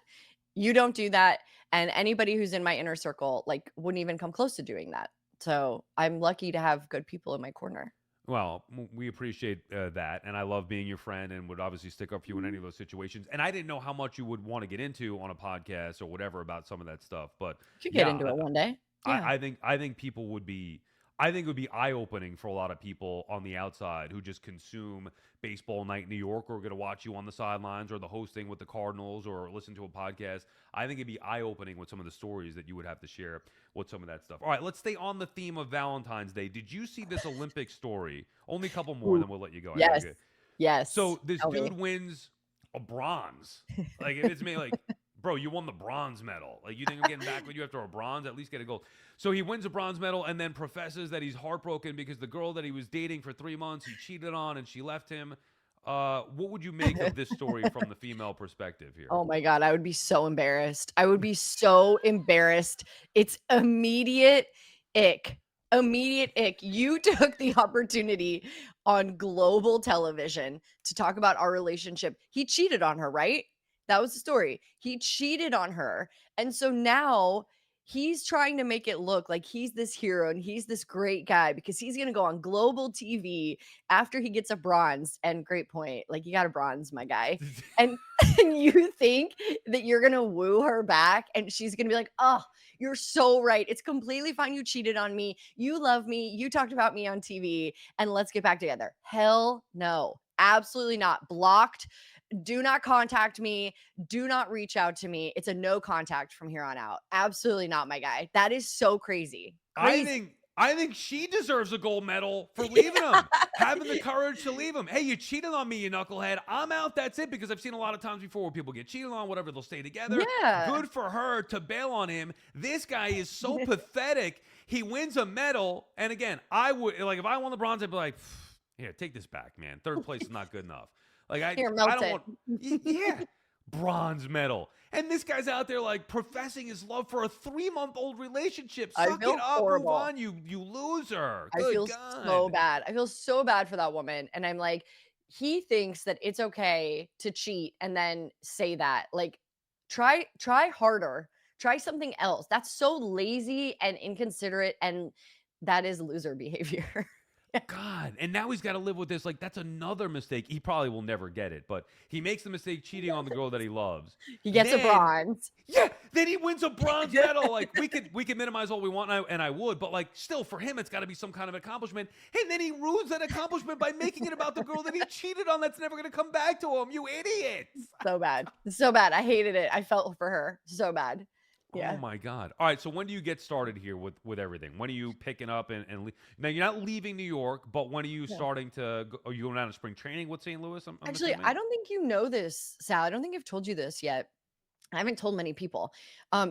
You don't do that. And anybody who's in my inner circle, like, wouldn't even come close to doing that. So I'm lucky to have good people in my corner. Well, we appreciate that, and I love being your friend, and would obviously stick up for you in any of those situations. And I didn't know how much you would want to get into on a podcast or whatever about some of that stuff, but Could get yeah, into it one day. Yeah. I think people would be. I think it would be eye opening for a lot of people on the outside who just consume baseball night in New York, or are going to watch you on the sidelines or the hosting with the Cardinals or listen to a podcast. I think it'd be eye opening with some of the stories that you would have to share with some of that stuff. All right, let's stay on the theme of Valentine's Day. Did you see this Olympic story? Only a couple more, Ooh, then we'll let you go. I know you're yes. good. Yes. So this Tell dude me. wins a bronze. Like, if it's me, like, bro, you won the bronze medal. Like, you think I'm getting back with you after a bronze? At least get a gold. So he wins a bronze medal and then professes that he's heartbroken because the girl that he was dating for 3 months, he cheated on and she left him. What would you make of this story from the female perspective here? Oh my God, I would be so embarrassed. I would be so embarrassed. It's immediate ick. Immediate ick. You took the opportunity on global television to talk about our relationship. He cheated on her, right? That was the story. He cheated on her. And so now he's trying to make it look like he's this hero and he's this great guy because he's going to go on global TV after he gets a bronze. And great point. Like, you got a bronze, my guy. And and you think that you're gonna woo her back and she's gonna be like, oh, you're so right. It's completely fine. You cheated on me. You love me. You talked about me on TV and let's get back together. Hell no. Absolutely not. Blocked. Do not contact me. Do not reach out to me. It's a no contact from here on out. Absolutely not, my guy. That is so crazy. Crazy. I think she deserves a gold medal for leaving him, having the courage to leave him. Hey, you cheated on me, you knucklehead. I'm out. That's it. Because I've seen a lot of times before where people get cheated on, whatever, they'll stay together. Yeah. Good for her to bail on him. This guy is so pathetic. He wins a medal, and again, I would, like, if I won the bronze, I'd be like, here, take this back, man. Third place is not good enough. Like, Here, I melt don't it. want, yeah, bronze medal. And this guy's out there like professing his love for a 3-month-old relationship. I Suck feel it up, horrible. move on, you loser. I Good feel God. so bad. I feel so bad for that woman. And I'm like, he thinks that it's okay to cheat and then say that. Like, try harder. Try something else. That's so lazy and inconsiderate, and that is loser behavior. God, and now he's got to live with this. Like, that's another mistake. He probably will never get it, but he makes the mistake cheating on the girl that he loves. He gets a Then- bronze. Yeah, then he wins a bronze medal. Like, we could minimize all we want, and I would, but like, still, for him, it's got to be some kind of accomplishment. And then he ruins that accomplishment by making it about the girl that he cheated on. That's never going to come back to him. You idiot! So bad. So bad. I hated it. I felt for her so bad. Yeah. Oh my God! All right, so when do you get started here with everything? When are you picking up and now you're not leaving New York, but when are you starting to? Are you going down to spring training with St. Louis? I'm Actually, assuming? I don't think you know this, Sal. I don't think I've told you this yet. I haven't told many people.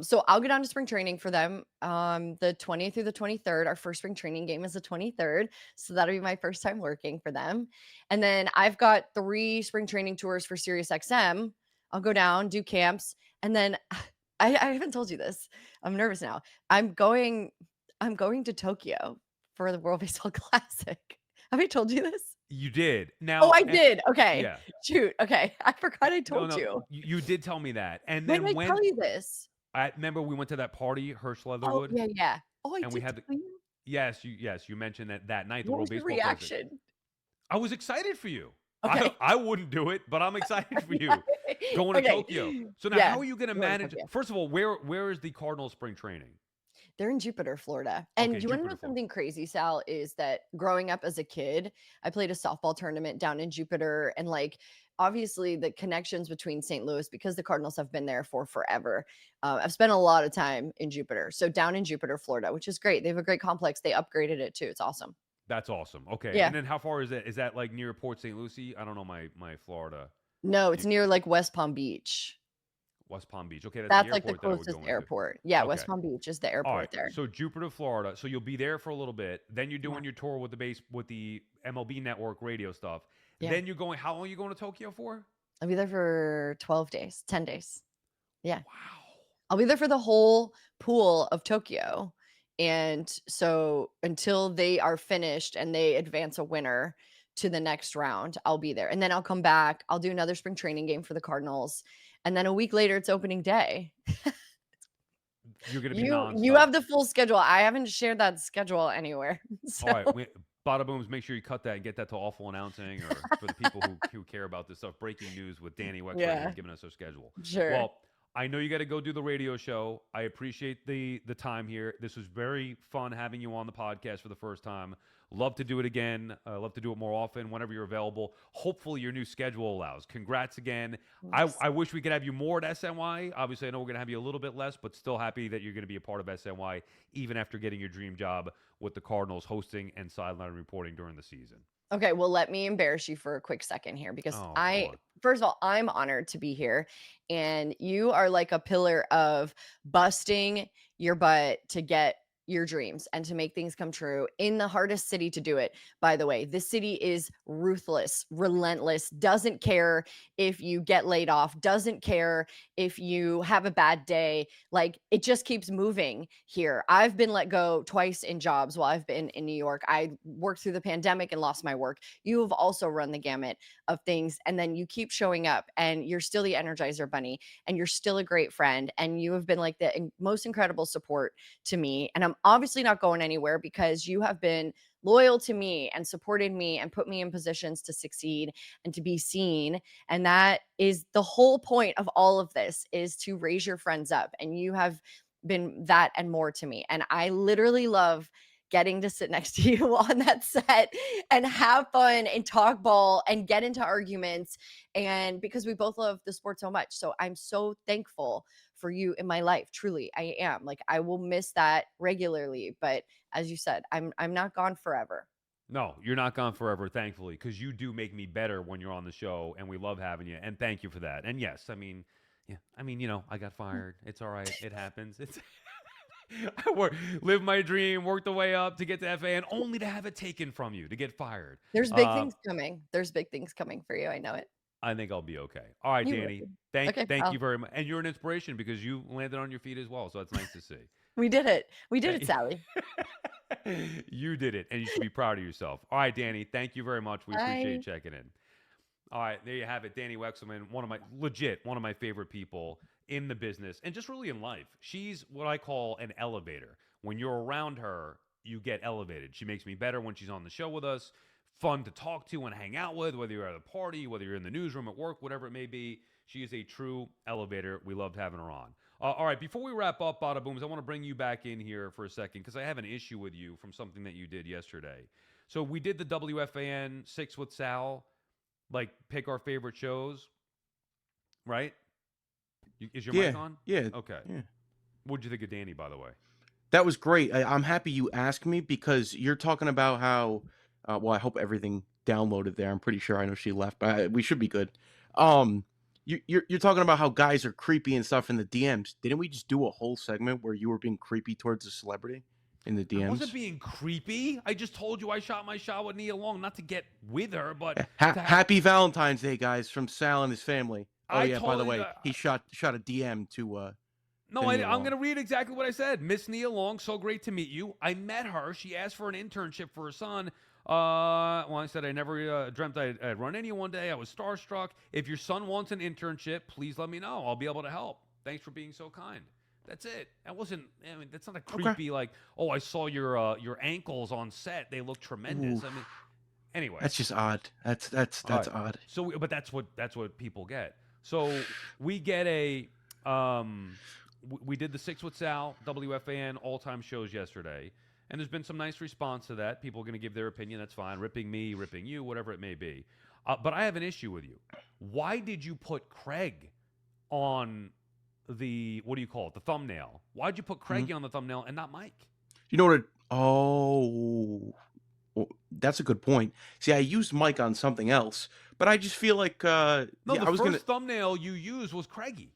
So I'll get on to spring training for them the 20th through the 23rd. Our first spring training game is the 23rd. So that'll be my first time working for them. And then I've got 3 spring training tours for SiriusXM. I'll go down, do camps, and then I haven't told you this. I'm nervous now. I'm going to Tokyo for the World Baseball Classic. Have I told you this? You did. Now, Oh, I did. Okay. Yeah. Shoot. Okay. I forgot I No, told no, you. you did tell me that. And When then did I tell you this? I remember we went to that party, Hirsch Oh, Leatherwood. yeah. Oh, I And we did had tell you? Yes, you mentioned that night, the What World was your Baseball Classic. reaction? I was excited for you. Okay. I wouldn't do it, but I'm excited for you. Going to Okay. Tokyo. So now, Yeah, how are you going to going to manage? Tokyo. First of all, where is the Cardinals spring training? They're in Jupiter, Florida. And Okay, you want to Jupiter, know Florida. something crazy, Sal, is that growing up as a kid, I played a softball tournament down in Jupiter. And like, obviously, the connections between St. Louis, because the Cardinals have been there for forever. I've spent a lot of time in Jupiter. So down in Jupiter, Florida, which is great. They have a great complex. They upgraded it too. It's awesome. That's awesome. Okay, Yeah. and then how far is that? Is that like near Port St. Lucie? I don't know my Florida. No, it's near like West Palm Beach. West Palm Beach. Okay, that's the That's like the airport that I would closest go into. airport. Yeah, Okay. West Palm Beach is the All airport right. there. So Jupiter, Florida. So you'll be there for a little bit. Then you're Yeah. doing your tour with the MLB Network radio stuff. Yeah. Then you're going. How long are you going to Tokyo for? I'll be there for 12 days, 10 days. Yeah. Wow. I'll be there for the whole pool of Tokyo. And so until they are finished and they advance a winner to the next round, I'll be there. And then I'll come back. I'll do another spring training game for the Cardinals. And then a week later, it's opening day. You're going to be You nonstop. have the full schedule. I haven't shared that schedule anywhere. So. All right. Badabooms, make sure you cut that and get that to Awful Announcing, or for the people who care about this stuff. Breaking news with Danny Wexleman Yeah. giving us our schedule. Sure. Well, I know you got to go do the radio show. I appreciate the time here. This was very fun having you on the podcast for the first time. Love to do it again. Love to do it more often whenever you're available. Hopefully your new schedule allows. Congrats again. Yes. I wish we could have you more at SNY. Obviously, I know we're going to have you a little bit less, but still happy that you're going to be a part of SNY even after getting your dream job with the Cardinals hosting and sideline reporting during the season. Okay, well, let me embarrass you for a quick second here because Oh, go on. first of all, I'm honored to be here. And you are like a pillar of busting your butt to get your dreams and to make things come true in the hardest city to do it. By the way, this city is ruthless, relentless, doesn't care if you get laid off, doesn't care if you have a bad day. Like it just keeps moving here. I've been let go twice in jobs while I've been in New York. I worked through the pandemic and lost my work. You have also run the gamut of things, and then you keep showing up and you're still the Energizer Bunny and you're still a great friend, and you have been like the most incredible support to me. And I'm obviously not going anywhere because you have been loyal to me and supported me and put me in positions to succeed and to be seen. And that is the whole point of all of this, is to raise your friends up. And you have been that and more to me. And I literally love getting to sit next to you on that set and have fun and talk ball and get into arguments. And because we both love the sport so much. So I'm so thankful for you in my life. Truly, I am. Like, I will miss that regularly. But as you said, I'm not gone forever. No, you're not gone forever, thankfully, because you do make me better when you're on the show, and we love having you. And thank you for that. And yes, I mean, I got fired. It's all right. It happens. It's I live my dream, work the way up to get to FAN, only to have it taken from you, to get fired. There's big things coming. There's big things coming for you. I know it. I think I'll be okay. All right, You will Danny. be. Thank you very much. And you're an inspiration because you landed on your feet as well. So that's nice to see. We did it. We did it, Sally. You did it, and you should be proud of yourself. All right, Danny. Thank you very much. We appreciate you checking in. All right, there you have it. Danny Wexelman, one of my favorite people in the business and just really in life. She's what I call an elevator. When you're around her, you get elevated. She makes me better when she's on the show with us. Fun to talk to and hang out with, whether you're at a party, whether you're in the newsroom at work, whatever it may be. She is a true elevator. We loved having her on. All right, before we wrap up, Badabooms, I want to bring you back in here for a second because I have an issue with you from something that you did yesterday. So we did the WFAN 6 with Sal, like pick our favorite shows, right? Is your mic on? Yeah. Okay. Yeah. What'd you think of Danny, by the way? That was great. I'm happy you asked me because you're talking about how, well, I hope everything downloaded there. I'm pretty sure. I know she left, but we should be good. You're talking about how guys are creepy and stuff in the DMs. Didn't we just do a whole segment where you were being creepy towards a celebrity in the DMs? I wasn't being creepy. I just told you I shot my shot with Nia Long, not to get with her, but Happy Valentine's Day, guys, from Sal and his family. Oh I yeah, by the totally way, he shot a DM to No, I'm going to read exactly what I said. Miss Nia Long, so great to meet you. I met her. She asked for an internship for her son. Well, I said I never dreamt I'd run into you one day. I was starstruck. If your son wants an internship, please let me know. I'll be able to help. Thanks for being so kind. That's it. That's not a creepy, like, oh, I saw your ankles on set. They look tremendous. Ooh. I mean, anyway. That's just odd. That's odd. So, but that's what people get. So we get a we did the 6 with Sal WFAN all-time shows yesterday, and there's been some nice response to that. People are going to give their opinion. That's fine. Ripping me, ripping you, whatever it may be. But I have an issue with you. Why did you put Craig on the, what do you call it, the thumbnail? Why'd you put Craigie on the thumbnail and not Mike? You know what? Well, that's a good point. See, I used Mike on something else, but I just feel like No, yeah, the first thumbnail you used was Craigie.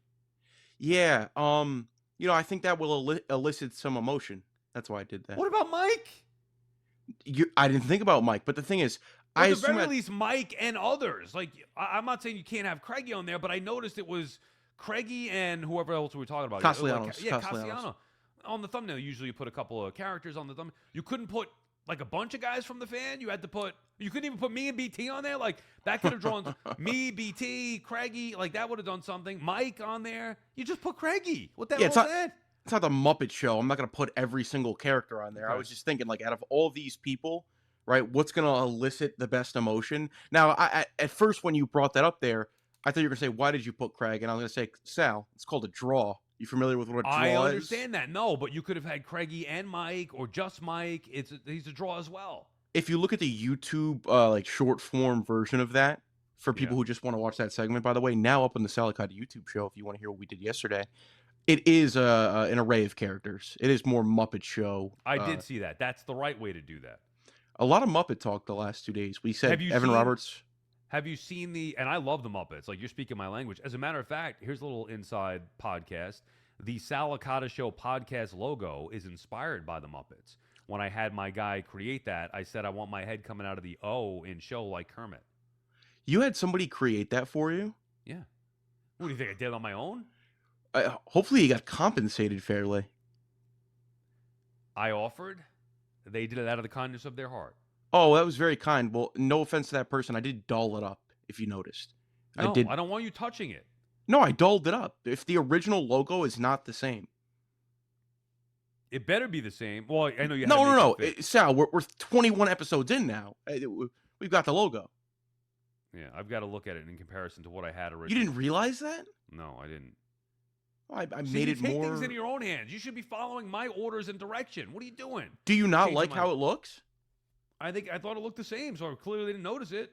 Yeah, I think that will elicit some emotion. That's why I did that. What about Mike? I didn't think about Mike, but the thing is, Or I at the assume very least, Mike and others. Like, I'm not saying you can't have Craigie on there, but I noticed it was Craigie and whoever else we were talking about. Castellanos. Yeah, Castellanos. On the thumbnail, usually you put a couple of characters on the thumbnail. You couldn't put like a bunch of guys from the fan. You couldn't even put me and BT on there. Like, that could have drawn me, BT, Craigie. Like, that would have done something. Mike on there. You just put Craigie. What the hell is that? It's not the Muppet Show. I'm not going to put every single character on there. Okay. I was just thinking, like, out of all these people, right, what's going to elicit the best emotion? Now, at first, when you brought that up there, I thought you were going to say, why did you put Craig? And I was going to say, Sal, it's called a draw. You familiar with what a draw is? I understand that. No, but you could have had Craigie and Mike or just Mike. He's a draw as well. If you look at the YouTube like short form version of that, for people who just want to watch that segment, by the way, now up on the Sal Licata YouTube show, if you want to hear what we did yesterday, it is an array of characters. It is more Muppet Show. I did see that. That's the right way to do that. A lot of Muppet talk the last 2 days. We said Evan Roberts. Have you seen and I love the Muppets. Like, you're speaking my language. As a matter of fact, here's a little inside podcast. The Sal Licata Show podcast logo is inspired by the Muppets. When I had my guy create that, I said I want my head coming out of the O in show like Kermit. You had somebody create that for you? Yeah. What do you think, I did it on my own? Hopefully you got compensated fairly. I offered. They did it out of the kindness of their heart. Oh, that was very kind. Well, no offense to that person. I did doll it up, if you noticed. No, I don't want you touching it. No, I dolled it up. If the original logo is not the same. It better be the same. Well, I know you. No. Sal, we're 21 episodes in now. We've got the logo. Yeah, I've got to look at it in comparison to what I had originally. You didn't realize that? No, I didn't. I made it more. You take things into your own hands. You should be following my orders and direction. What are you doing? Do you not like how it looks? I thought it looked the same, so I clearly didn't notice it.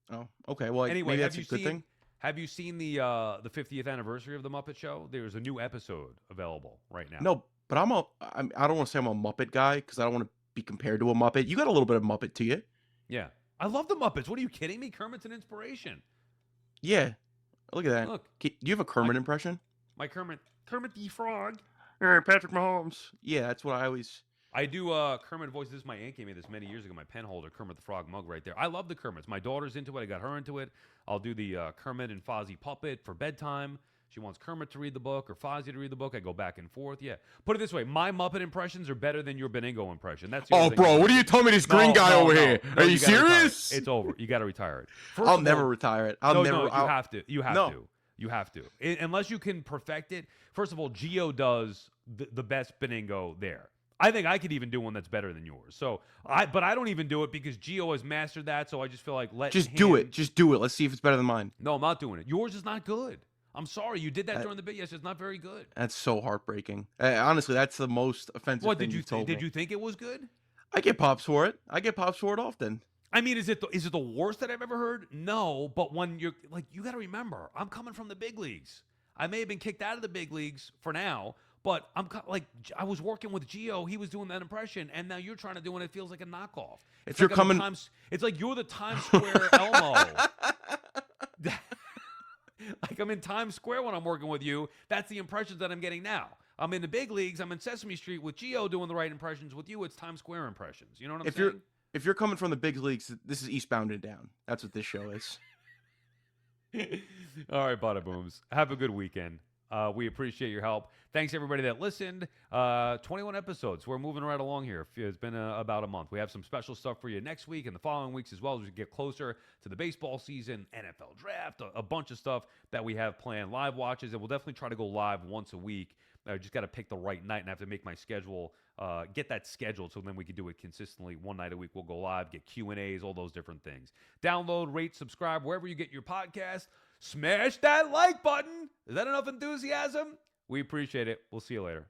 Oh, okay. Well, anyway, maybe that's a good thing. Have you seen the 50th anniversary of the Muppet Show? There's a new episode available right now. No, but I don't want to say I'm a Muppet guy because I don't want to be compared to a Muppet. You got a little bit of Muppet to you. Yeah, I love the Muppets. What are you kidding me? Kermit's an inspiration. Yeah, look at that. Look, do you have a Kermit impression? My Kermit the Frog. Hey, Patrick Mahomes. Yeah, that's what I always. I do Kermit voice. This is my aunt gave me this many years ago. My pen holder, Kermit the Frog mug right there. I love the Kermits. My daughter's into it. I got her into it. I'll do the Kermit and Fozzie puppet for bedtime. She wants Kermit to read the book or Fozzie to read the book. I go back and forth. Yeah. Put it this way. My Muppet impressions are better than your Benigno impression. That's the bro. What are you telling me, this green guy over here? Are you serious? It's over. You got to retire it. I'll never retire it. No, you have to. You have to. Unless you can perfect it. First of all, Gio does the best Benigno there. I think I could even do one that's better than yours. But I don't even do it because Gio has mastered that. So I just feel like do it. Just do it. Let's see if it's better than mine. No, I'm not doing it. Yours is not good. I'm sorry. You did that during the bit. Yes, it's not very good. That's so heartbreaking. Honestly, that's the most offensive thing you told me. Did you think it was good? I get pops for it. I get pops for it often. I mean, is it the worst that I've ever heard? No, but when you're like, you got to remember, I'm coming from the big leagues. I may have been kicked out of the big leagues for now, but I was working with Gio. He was doing that impression, and now you're trying to do it. It feels like a knockoff. It's like you're the Times Square Elmo. Like I'm in Times Square when I'm working with you. That's the impressions that I'm getting now. I'm in the big leagues. I'm in Sesame Street with Gio doing the right impressions. With you, it's Times Square impressions. You know what I'm saying? If you're coming from the big leagues, this is Eastbound and Down. That's what this show is. All right, Badabooms. Have a good weekend. We appreciate your help. Thanks, everybody that listened. 21 episodes. We're moving right along here. It's been about a month. We have some special stuff for you next week and the following weeks as well as we get closer to the baseball season, NFL draft, a bunch of stuff that we have planned. Live watches, and we'll definitely try to go live once a week. I just got to pick the right night and I have to make my schedule, get that scheduled so then we can do it consistently. One night a week we'll go live, get Q&As, all those different things. Download, rate, subscribe, wherever you get your podcast. Smash that like button. Is that enough enthusiasm? We appreciate it. We'll see you later.